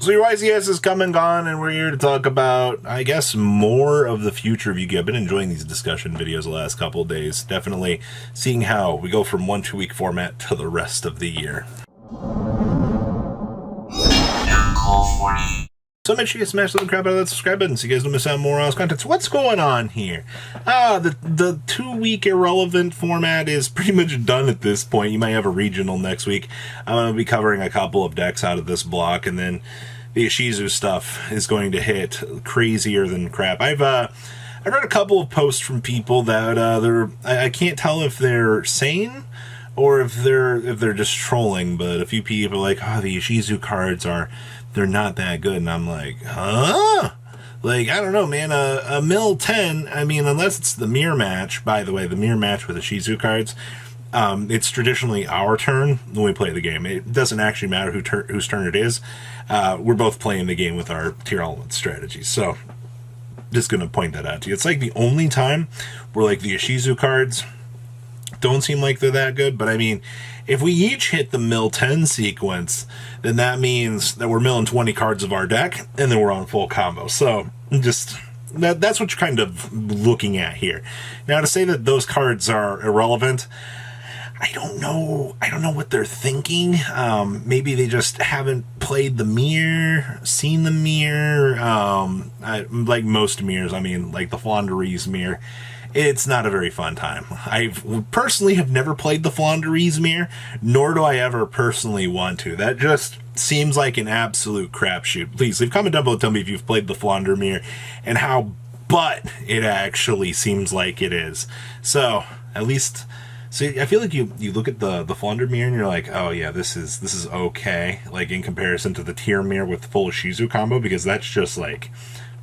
So your YCS is come and gone, and we're here to talk about, I guess, more of the future of Yu-Gi-Oh! I've been enjoying these discussion videos the last couple of days. Definitely seeing how we go from 1 2-week format to the rest of the year. So make sure you smash the crap out of that subscribe button so you guys don't miss out on more Oz content. So what's going on here? The 2-week irrelevant format is pretty much done at this point. You might have a regional next week. I'm going to be covering a couple of decks out of this block, and then the Ishizu stuff is going to hit crazier than crap. I've read a couple of posts from people that I can't tell if they're sane or if they're just trolling, but a few people are like, oh, the Ishizu cards they're not that good, and I'm like, huh? Like, I don't know, man, a mill 10, I mean, unless it's the mirror match, by the way, the mirror match with the Ishizu cards, it's traditionally our turn when we play the game. It doesn't actually matter whose turn it is. We're both playing the game with our tier element strategies, so just gonna point that out to you. It's like the only time where like the Ishizu cards don't seem like they're that good, but I mean, if we each hit the mill 10 sequence, then that means that we're milling 20 cards of our deck, and then we're on full combo. So, just, that's what you're kind of looking at here. Now, to say that those cards are irrelevant, I don't know what they're thinking. Maybe they just haven't played the mirror, seen the mirror. Like most mirrors, I mean, like the Flandreese mirror. It's not a very fun time. I personally have never played the Flandreese mirror, nor do I ever personally want to. That just seems like an absolute crapshoot. Please leave a comment down below, tell me if you've played the Flandre mirror and how butt it actually seems like it is. So, at least, so I feel like you look at the Flandre mirror and you're like, oh yeah, this is okay, like in comparison to the tier mirror with full Ishizu combo, because that's just like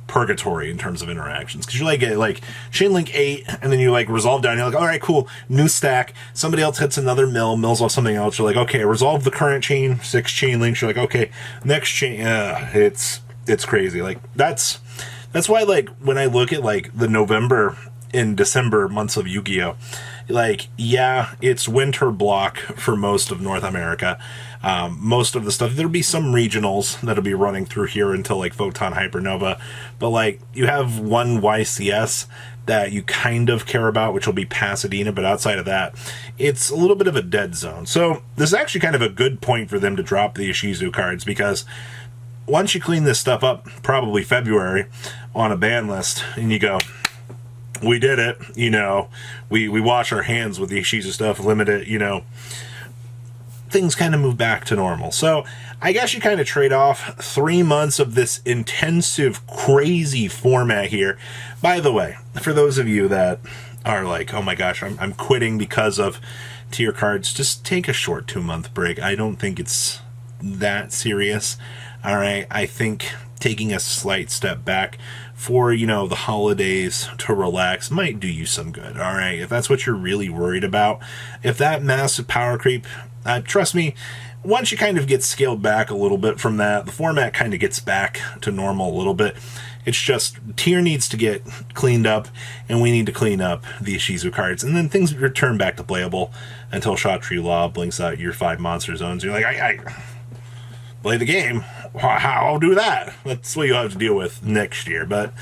purgatory in terms of interactions, because you like chain link 8 and then you like resolve down, you're like, all right, cool, new stack, somebody else hits another mills off something else, you're like, okay, resolve the current chain, 6 chain links, you're like, okay, next chain. It's crazy. Like that's why, like, when I look at like the November and December months of Yu-Gi-Oh, like, yeah, it's winter block for most of North America. Most of the stuff, there'll be some regionals that'll be running through here until like Photon Hypernova, but like you have one YCS that you kind of care about, which will be Pasadena, but outside of that, it's a little bit of a dead zone. So this is actually kind of a good point for them to drop the Ishizu cards, because once you clean this stuff up, probably February, on a ban list, and you go, we did it, you know, we wash our hands with the Ishizu stuff, limit it, you know, things kind of move back to normal. So I guess you kind of trade off 3 months of this intensive, crazy format here. By the way, for those of you that are like, oh my gosh, I'm quitting because of tier cards, just take a short 2-month break. I don't think it's that serious. All right, I think taking a slight step back for, you know, the holidays to relax might do you some good. All right, if that's what you're really worried about, if that massive power creep, trust me, once you kind of get scaled back a little bit from that, the format kind of gets back to normal a little bit. It's just tier needs to get cleaned up, and we need to clean up the Ishizu cards, and then things return back to playable until Shot Tree Law blinks out your 5 monster zones. You're like, I play the game. How I'll do that? That's what you'll have to deal with next year, but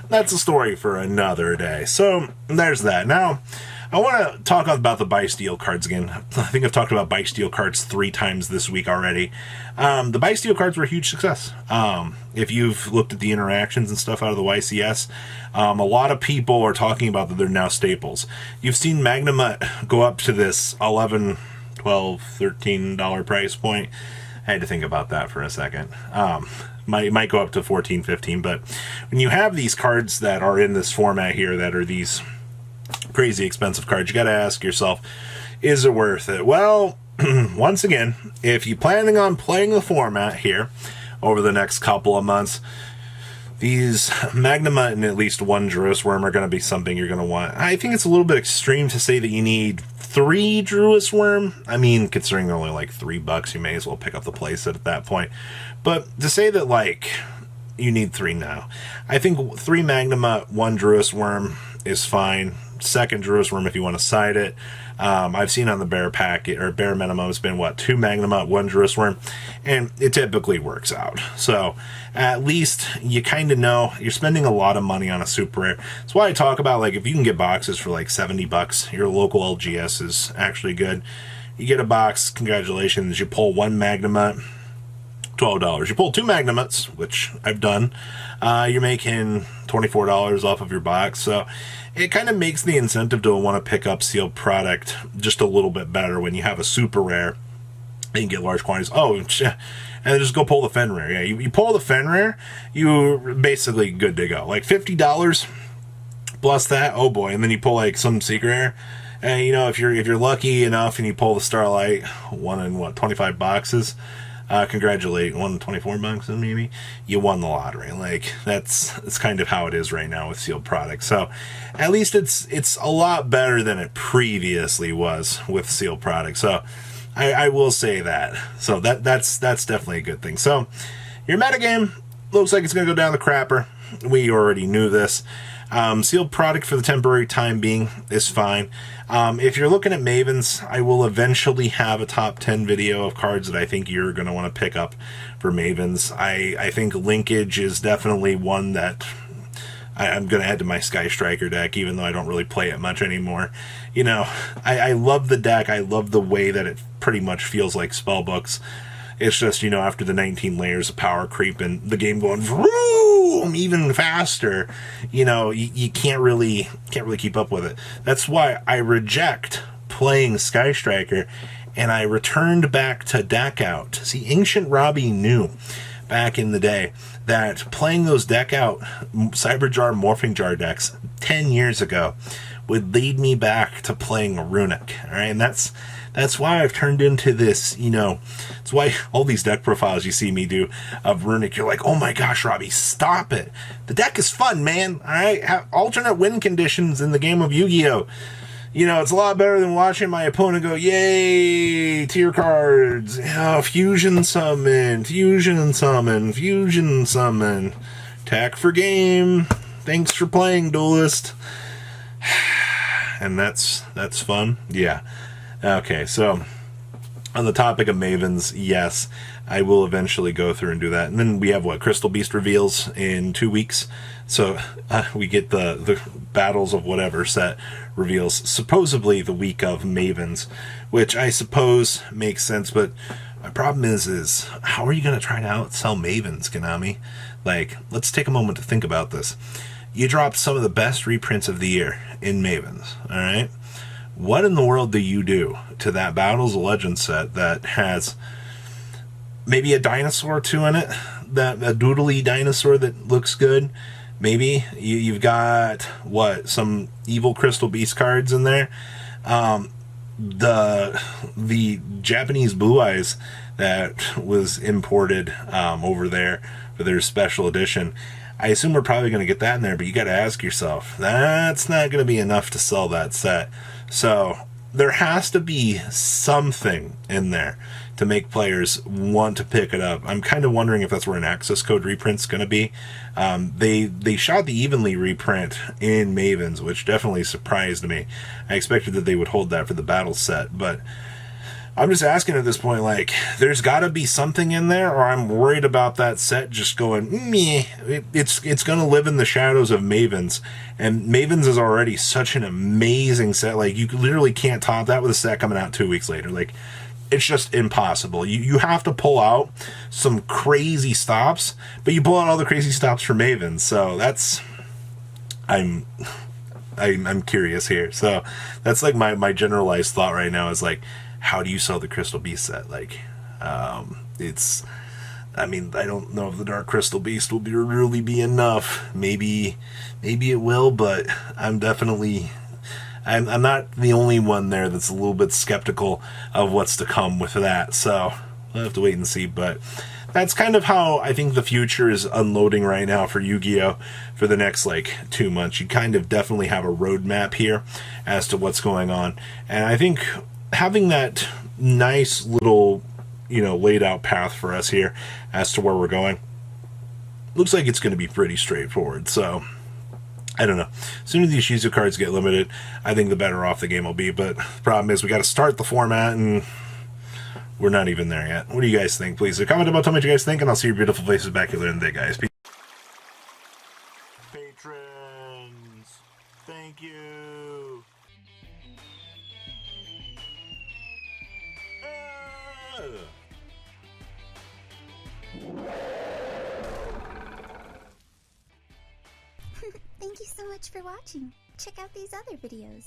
that's a story for another day. So there's that. Now, I want to talk about the Buy Steel cards again. I think I've talked about Buy Steel cards 3 times this week already. The Buy Steel cards were a huge success. If you've looked at the interactions and stuff out of the YCS, a lot of people are talking about that they're now staples. You've seen Magnemite go up to this $11, $12, $13 price point. I had to think about that for a second. Might go up to 14, 15, but when you have these cards that are in this format here that are these crazy expensive cards, you got to ask yourself, is it worth it? Well, once again, if you're planning on playing the format here over the next couple of months, these Magnemite and at least 1 Druis Worm are going to be something you're going to want. I think it's a little bit extreme to say that you need 3 Druis Worm. I mean, considering they're only like $3, you may as well pick up the playset at that point. But to say that, like, you need 3 now, I think 3 Magnemite, 1 Druis Worm is fine. second Jerusalem if you want to side it. I've seen on the Bear packet or Bear minimum, it's been 2 Magnum, 1 Jerusalem, and it typically works out. So at least you kind of know you're spending a lot of money on a super rare. That's why I talk about, like, if you can get boxes for like $70, your local LGS is actually good. You get a box, congratulations. You pull 1 Magnum, $12. You pull 2 Magnuts, which I've done, you're making $24 off of your box. So it kind of makes the incentive to want to pick up sealed product just a little bit better when you have a super rare and you get large quantities. Oh, and then just go pull the Fenrir. Yeah, you pull the Fenrir, you're basically good to go. Like $50 plus that, oh boy. And then you pull like some secret rare. And you know, if you're lucky enough and you pull the Starlight, 1 in 25 boxes, congratulate, 1 in 24 boxes maybe, you won the lottery. Like that's kind of how it is right now with sealed products. So at least it's a lot better than it previously was with sealed products. So I will say that. So that's definitely a good thing. So your metagame looks like it's gonna go down the crapper. We already knew this. Sealed product for the temporary time being is fine. If you're looking at Mavens, I will eventually have a top 10 video of cards that I think you're going to want to pick up for Mavens. I think Linkage is definitely one that I'm going to add to my Sky Striker deck, even though I don't really play it much anymore. You know, I love the deck. I love the way that it pretty much feels like spellbooks. It's just, you know, after the 19 layers of power creep and the game going vroom even faster, you know, you can't really keep up with it. That's why I reject playing Sky Striker, and I returned back to Deck Out. See, Ancient Robbie knew back in the day that playing those Deck Out Cyberjar Morphing Jar decks 10 years ago would lead me back to playing Runic. All right, and that's why I've turned into this, you know, it's why all these deck profiles you see me do of Runic, you're like, oh my gosh, Robbie, stop it. The deck is fun, man. All right, have alternate win conditions in the game of Yu-Gi-Oh! You know, it's a lot better than watching my opponent go, yay, tier cards, fusion summon, fusion summon, fusion summon, attack for game, thanks for playing, Duelist. And that's fun, yeah. Okay, so on the topic of Mavens, yes, I will eventually go through and do that. And then we have, Crystal Beast reveals in 2 weeks. So we get the Battles of Whatever set reveals supposedly the week of Mavens, which I suppose makes sense. But my problem is how are you going to try to outsell Mavens, Konami? Like, let's take a moment to think about this. You dropped some of the best reprints of the year in Mavens, all right? What in the world do you do to that Battles of Legends set that has maybe a dinosaur or two in it, that a doodly dinosaur that looks good? Maybe you've got some evil Crystal Beast cards in there. The Japanese Blue Eyes that was imported over there for their special edition. I assume we're probably going to get that in there, but you got to ask yourself, that's not going to be enough to sell that set. So there has to be something in there to make players want to pick it up. I'm kind of wondering if that's where an access code reprint's going to be. They shot the Evenly reprint in Mavens, which definitely surprised me. I expected that they would hold that for the battle set, but I'm just asking at this point, like, there's got to be something in there, or I'm worried about that set just going, meh. It's going to live in the shadows of Mavens, and Mavens is already such an amazing set. Like, you literally can't top that with a set coming out 2 weeks later. Like, it's just impossible. You have to pull out some crazy stops, but you pull out all the crazy stops for Mavens. So that's, I'm curious here. So that's like my generalized thought right now is like, how do you sell the Crystal Beast set? Like, I don't know if the Dark Crystal Beast will really be enough. Maybe it will, but I'm not the only one there that's a little bit skeptical of what's to come with that. So we'll have to wait and see. But that's kind of how I think the future is unloading right now for Yu-Gi-Oh! For the next 2 months. You kind of definitely have a roadmap here as to what's going on. And I think having that nice little, laid out path for us here as to where we're going, looks like it's going to be pretty straightforward. So I don't know. As soon as these Shizu cards get limited, I think the better off the game will be. But the problem is we got to start the format, and we're not even there yet. What do you guys think? Please comment about, tell me what you guys think, and I'll see your beautiful faces back here in the day, guys. Peace. Patrons, thank you. Thank you so much for watching. Check out these other videos.